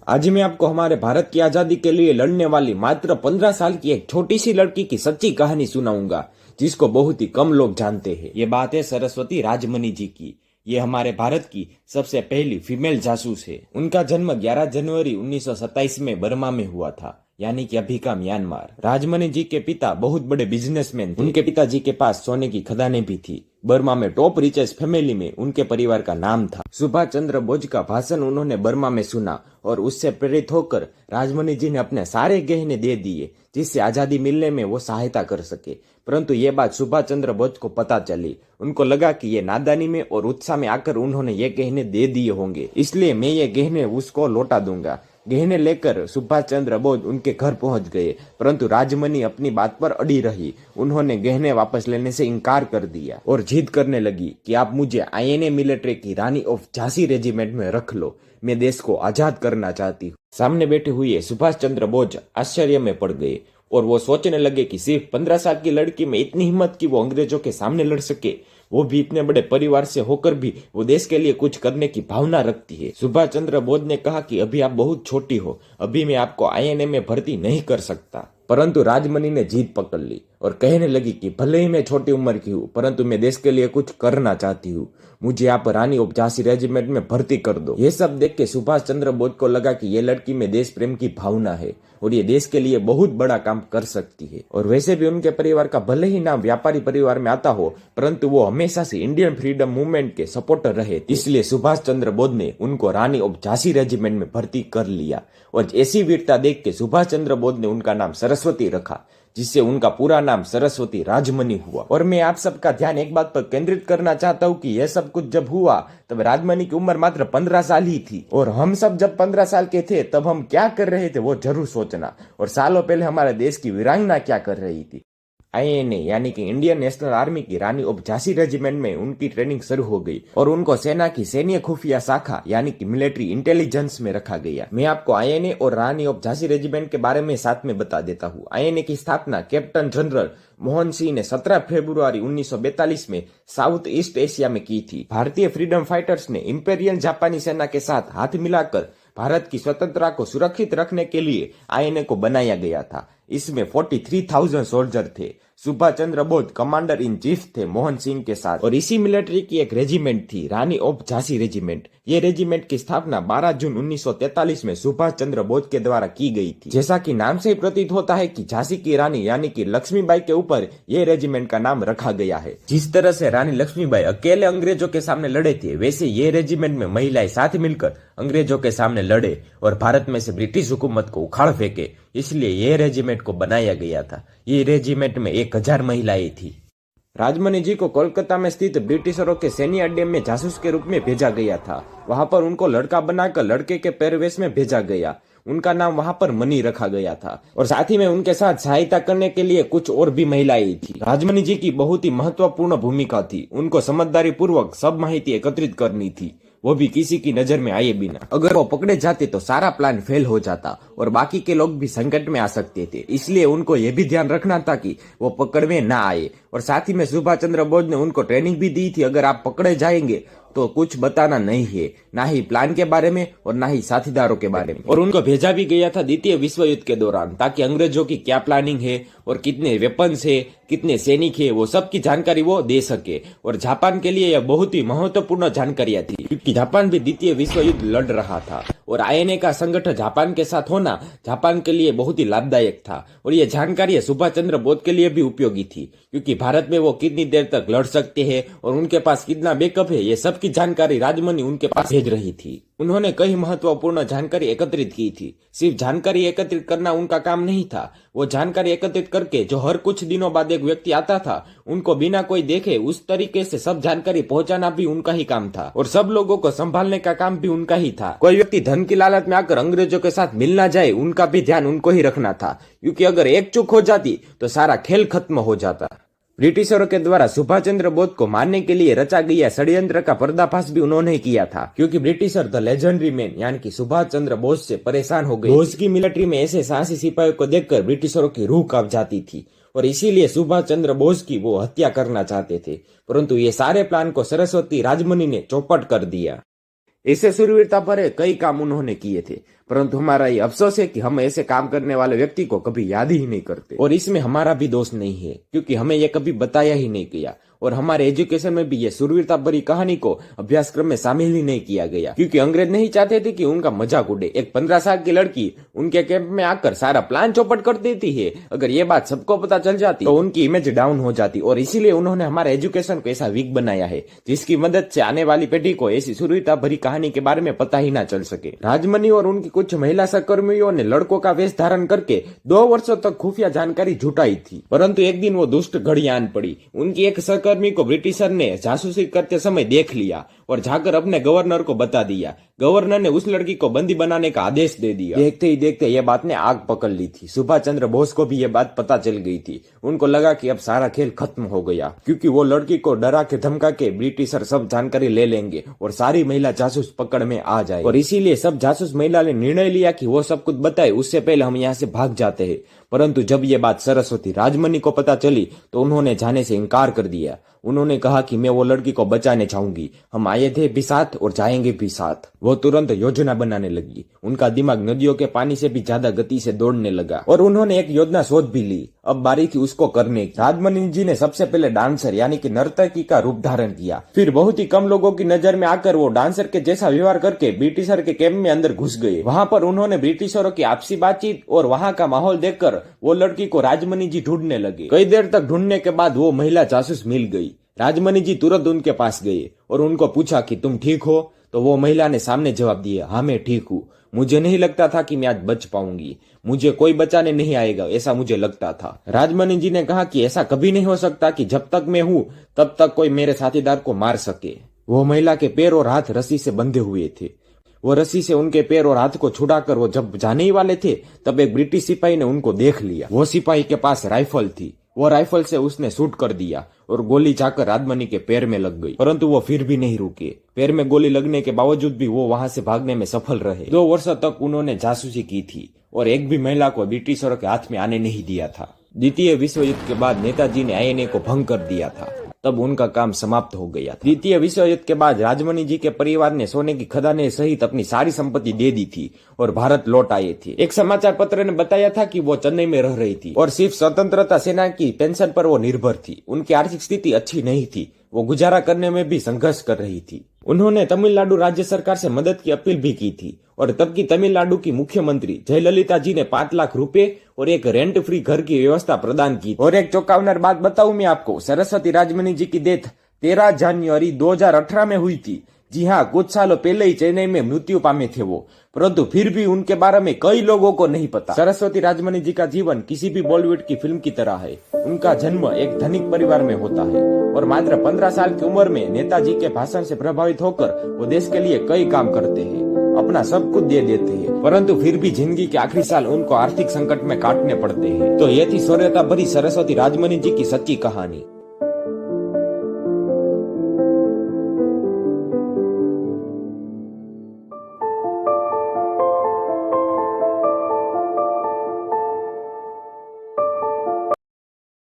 आज मैं आपको हमारे भारत की आजादी के लिए लड़ने वाली मात्र 15 साल की एक छोटी सी लड़की की सच्ची कहानी सुनाऊंगा, जिसको बहुत ही कम लोग जानते हैं। ये बात है सरस्वती राजमनी जी की। ये हमारे भारत की सबसे पहली फीमेल जासूस है। उनका जन्म 11 जनवरी 1927 में बर्मा में हुआ था, यानी कि अभी का म्यांमार। राजमनी जी के पिता बहुत बड़े बिजनेसमैन थे। उनके पिताजी के पास सोने की खदानें भी थी। बर्मा में टॉप रिचेस्ट फैमिली में उनके परिवार का नाम था। सुभाष चंद्र बोस का भाषण उन्होंने बर्मा में सुना और उससे प्रेरित होकर राजमनी जी ने अपने सारे गहने दे दिए, जिससे आजादी मिलने में वो सहायता कर सके। परंतु ये बात सुभाष चंद्र बोस को पता चली। उनको लगा कि ये नादानी में और उत्साह में आकर उन्होंने ये गहने दे दिए होंगे, इसलिए मैं ये गहने उसको लौटा दूंगा। गहने लेकर सुभाष चंद्र बोस उनके घर पहुंच गए, परंतु राजमनी अपनी बात पर अड़ी रही। उन्होंने गहने वापस लेने से इनकार कर दिया और जिद करने लगी कि आप मुझे आईएनए मिलिट्री की रानी ऑफ झांसी रेजिमेंट में रख लो, मैं देश को आजाद करना चाहती हूँ। सामने बैठे हुए सुभाष चंद्र बोस आश्चर्य में पड़ गए और वो सोचने लगे कि सिर्फ 15 साल की लड़की में इतनी हिम्मत कि वो अंग्रेजों के सामने लड़ सके, वो भी इतने बड़े परिवार से होकर भी वो देश के लिए कुछ करने की भावना रखती है। सुभाष चंद्र बोस ने कहा कि अभी आप बहुत छोटी हो, अभी मैं आपको आईएनए में भर्ती नहीं कर सकता। परंतु राजमनी ने जीत पकड़ ली और कहने लगी कि भले ही मैं छोटी उम्र की हूँ, परंतु मैं देश के लिए कुछ करना चाहती हूँ, मुझे आप रानी ऑफ झांसी रेजिमेंट में भर्ती कर दो। ये सब देख के सुभाष चंद्र बोस को लगा कि ये लड़की में देश प्रेम की भावना है और ये देश के लिए बहुत बड़ा काम कर सकती है। और वैसे भी उनके परिवार का भले ही नाम व्यापारी परिवार में आता हो, परंतु वो हमेशा से इंडियन फ्रीडम मूवमेंट के सपोर्टर रहे। इसलिए सुभाष चंद्र बोस ने उनको रानी ऑफ झांसी रेजिमेंट में भर्ती कर लिया और ऐसी वीरता देख के सुभाष चंद्र बोस ने उनका नाम सरस्वती रखा, जिससे उनका पूरा नाम सरस्वती राजमनी हुआ। और मैं आप सबका ध्यान एक बात पर केंद्रित करना चाहता हूँ कि यह सब कुछ जब हुआ तब राजमनी की उम्र मात्र 15 साल ही थी, और हम सब जब 15 साल के थे तब हम क्या कर रहे थे वो जरूर सोचना। और सालों पहले हमारे देश की वीरांगना क्या कर रही थी। आईएनए यानी कि इंडियन नेशनल आर्मी की रानी ऑफ झांसी रेजिमेंट में उनकी ट्रेनिंग शुरू हो गई और उनको सेना की सैन्य खुफिया शाखा यानी कि मिलिट्री इंटेलिजेंस में रखा गया। मैं आपको आईएनए और रानी ऑफ झांसी रेजिमेंट के बारे में साथ में बता देता हूँ। आईएनए की स्थापना कैप्टन जनरल मोहन सिंह ने 17 फरवरी 1942 में साउथ ईस्ट एशिया में की थी। भारतीय फ्रीडम फाइटर्स ने इंपेरियल जापानी सेना के साथ हाथ मिलाकर भारत की स्वतंत्रता को सुरक्षित रखने के लिए आईएनए को बनाया गया था। इसमें 43,000 सोल्जर थे। Subhash Chandra Bose commander in chief थे मोहन सिंह के साथ। और इसी मिलिट्री की एक रेजिमेंट थी रानी ऑफ झांसी रेजिमेंट। ये रेजिमेंट की स्थापना 12 जून 1943 में सुभाष चंद्र बोस के द्वारा की गई थी। जैसा कि नाम से ही प्रतीत होता है कि झांसी की रानी यानी कि लक्ष्मीबाई के ऊपर ये रेजिमेंट का नाम रखा गया है। जिस तरह से रानी लक्ष्मीबाई अकेले अंग्रेजों के सामने लड़े थे, वैसे ये रेजिमेंट में महिलाएं साथ मिलकर अंग्रेजों के सामने लड़े और भारत में से ब्रिटिश हुकूमत को उखाड़ फेंके। इसलिए ये रेजिमेंट को बनाया गया था। ये रेजिमेंट में 1000 महिलाएं थी। राजमनी जी को कोलकाता में स्थित ब्रिटिशरों के सैन्य अड्डे में जासूस के रूप में भेजा गया था। वहां पर उनको लड़का बनाकर लड़के के पहरवेश में भेजा गया। उनका नाम वहां पर मनी रखा गया था और साथ ही में उनके साथ सहायता करने के लिए कुछ और भी महिलाएं थी। राजमनी जी की बहुत ही महत्वपूर्ण भूमिका थी। उनको समझदारी पूर्वक सब माहिती एकत्रित करनी थी, वो भी किसी की नजर में आए बिना। अगर वो पकड़े जाते तो सारा प्लान फेल हो जाता और बाकी के लोग भी संकट में आ सकते थे। इसलिए उनको ये भी ध्यान रखना था कि वो पकड़ में ना आए। और साथ ही में सुभाष चंद्र बोस ने उनको ट्रेनिंग भी दी थी, अगर आप पकड़े जाएंगे तो कुछ बताना नहीं है, ना ही प्लान के बारे में और ना ही साथीदारों के बारे में। और उनको भेजा भी गया था द्वितीय विश्व युद्ध के दौरान, ताकि अंग्रेजों की क्या प्लानिंग है और कितने वेपन्स है, कितने सैनिक है, वो सब की जानकारी वो दे सके। और जापान के लिए यह बहुत ही महत्वपूर्ण जानकारियां थी, क्योंकि जापान भी द्वितीय विश्व युद्ध लड़ रहा था और आईएनए का संगठन जापान के साथ होना जापान के लिए बहुत ही लाभदायक था। और ये जानकारी सुभाष चंद्र बोस के लिए भी उपयोगी थी, क्योंकि भारत में वो कितनी देर तक लड़ सकते हैं और उनके पास कितना बैकअप है, ये सब की जानकारी राजमनी उनके पास भेज रही थी। उन्होंने कई महत्वपूर्ण जानकारी एकत्रित की थी। सिर्फ जानकारी एकत्रित करना उनका काम नहीं था, वो जानकारी एकत्रित करके जो हर कुछ दिनों बाद एक व्यक्ति आता था, उनको बिना कोई देखे उस तरीके से सब जानकारी पहुंचाना भी उनका ही काम था। और सब लोगों को संभालने का काम भी उनका ही था। कोई व्यक्ति धन की लालच में आकर अंग्रेजों के साथ मिल ना जाए, उनका भी ध्यान उनको ही रखना था, क्योंकि अगर एक चूक हो जाती तो सारा खेल खत्म हो जाता। ब्रिटिशरों के द्वारा सुभाष चंद्र बोस को मारने के लिए रचा गया षड्यंत्र का पर्दाफाश भी उन्होंने किया था, क्योंकि ब्रिटिशर द लेजेंडरी मैन यानी कि सुभाष चंद्र बोस से परेशान हो गए। बोस की मिलिट्री में ऐसे साहसी सिपाहियों को देखकर ब्रिटिशरों की रूह कांप जाती थी और इसीलिए सुभाष चंद्र बोस की वो हत्या करना चाहते थे। परंतु ये सारे प्लान को सरस्वती राजमनी ने चौपट कर दिया। ऐसे शूरवीरता भरे कई काम उन्होंने किए थे, परंतु हमारा ये अफसोस है कि हम ऐसे काम करने वाले व्यक्ति को कभी याद ही नहीं करते। और इसमें हमारा भी दोष नहीं है, क्योंकि हमें ये कभी बताया ही नहीं गया, और हमारे एजुकेशन में भी ये शूरवीरता भरी कहानी को अभ्यासक्रम में शामिल ही नहीं किया गया, क्योंकि अंग्रेज नहीं चाहते थे कि उनका मजाक उड़े। एक 15 साल की लड़की उनके कैंप में आकर सारा प्लान चौपट कर देती है। अगर ये बात सबको पता चल जाती तो उनकी इमेज डाउन हो जाती, और इसीलिए उन्होंने हमारे एजुकेशन को ऐसा वीक बनाया है जिसकी मदद से आने वाली पीढ़ी को ऐसी शूरवीरता भरी कहानी के बारे में पता ही ना चल सके। राजमनी और उनकी कुछ महिला सहकर्मियों ने लड़कों का वेश धारण करके 2 वर्षों तक खुफिया जानकारी जुटाई थी, परंतु एक दिन वो दुष्ट घड़ी आन पड़ी। उनकी एक सहकर्मी को ब्रिटिशर ने जासूसी करते समय देख लिया और जाकर अपने गवर्नर को बता दिया। गवर्नर ने उस लड़की को बंदी बनाने का आदेश दे दिया। देखते ही देखते ये बात ने आग पकड़ ली थी। सुभाष चंद्र बोस को भी ये बात पता चल गई थी। उनको लगा कि अब सारा खेल खत्म हो गया, क्योंकि वो लड़की को डरा के धमका के ब्रिटिशर सब जानकारी ले लेंगे और सारी महिला जासूस पकड़ में आ जाए। और इसीलिए सब जासूस महिला ने निर्णय लिया कि वो सब कुछ बताए उससे पहले हम यहाँ से भाग जाते हैं। परंतु जब ये बात सरस्वती राजमनी को पता चली तो उन्होंने जाने से इनकार कर दिया। उन्होंने कहा कि मैं वो लड़की को बचाने जाऊंगी, हम आए थे भी साथ और जाएंगे भी साथ। वो तुरंत योजना बनाने लगी। उनका दिमाग नदियों के पानी से भी ज्यादा गति से दौड़ने लगा और उन्होंने एक योजना सोच भी ली। अब बारी थी उसको करने की। राजमनी जी ने सबसे पहले डांसर यानी कि नर्तकी का रूप धारण किया। फिर बहुत ही कम लोगों की नजर में आकर वो डांसर के जैसा व्यवहार करके ब्रिटिशर के कैंप में अंदर घुस गए। वहां पर उन्होंने ब्रिटिशरों की आपसी बातचीत और वहां का माहौल देखकर वो लड़की को राजमनी जी ढूंढने लगे। कई देर तक ढूंढने के बाद वो महिला जासूस मिल गई। राजमनी जी तुरंत उनके पास गए और उनको पूछा कि तुम ठीक हो? तो वो महिला ने सामने जवाब दिया, हाँ मैं ठीक हूँ। मुझे नहीं लगता था कि मैं आज बच पाऊंगी, मुझे कोई बचाने नहीं आएगा, ऐसा मुझे लगता था। राजमनी जी ने कहा कि ऐसा कभी नहीं हो सकता कि जब तक मैं हूँ तब तक कोई मेरे साथीदार को मार सके। वो महिला के पैर और हाथ रस्सी से बंधे हुए थे। वो रस्सी से उनके पैर और हाथ को छुड़ाकर वो जब जाने ही वाले थे तब एक ब्रिटिश सिपाही ने उनको देख लिया। वो सिपाही के पास राइफल थी। वो राइफल से उसने शूट कर दिया और गोली जाकर राजमनी के पैर में लग गई, परंतु वो फिर भी नहीं रुके। पैर में गोली लगने के बावजूद भी वो वहां से भागने में सफल रहे। 2 वर्षों तक उन्होंने जासूसी की थी और एक भी महिला को ब्रिटिशरों के हाथ में आने नहीं दिया था। द्वितीय विश्व युद्ध के बाद नेताजी ने आईएनए को भंग कर दिया था, तब उनका काम समाप्त हो गया। द्वितीय विश्व युद्ध के बाद राजमनी जी के परिवार ने सोने की खदानें सहित अपनी सारी संपत्ति दे दी थी और भारत लौट आए थे। एक समाचार पत्र ने बताया था कि वो चेन्नई में रह रही थी और सिर्फ स्वतंत्रता सेना की पेंशन पर वो निर्भर थी। उनकी आर्थिक स्थिति अच्छी नहीं थी, वो गुजारा करने में भी संघर्ष कर रही थी। उन्होंने तमिलनाडु राज्य सरकार से मदद की अपील भी की थी और तब की तमिलनाडु की मुख्यमंत्री जयललिता जी ने 5 लाख रुपए और एक रेंट फ्री घर की व्यवस्था प्रदान की। और एक चौंकावनार बात बताऊं मैं आपको, सरस्वती राजमनी जी की डेथ 13 जनवरी 2018 में हुई थी। जी हाँ, कुछ सालों पहले ही चेन्नई में मृत्यु पामे थे वो, परंतु फिर भी उनके बारे में कई लोगों को नहीं पता। सरस्वती राजमनी जी का जीवन किसी भी बॉलीवुड की फिल्म की तरह है। उनका जन्म एक धनिक परिवार में होता है और मात्र 15 साल की उम्र में नेताजी के भाषण से प्रभावित होकर वो देश के लिए कई काम करते हैं, अपना सब कुछ दे देते हैं, परंतु फिर भी जिंदगी के आखिरी साल उनको आर्थिक संकट में काटने पड़ते हैं। तो ये थी शौर्यता भरी सरस्वती राजमनी जी की सच्ची कहानी।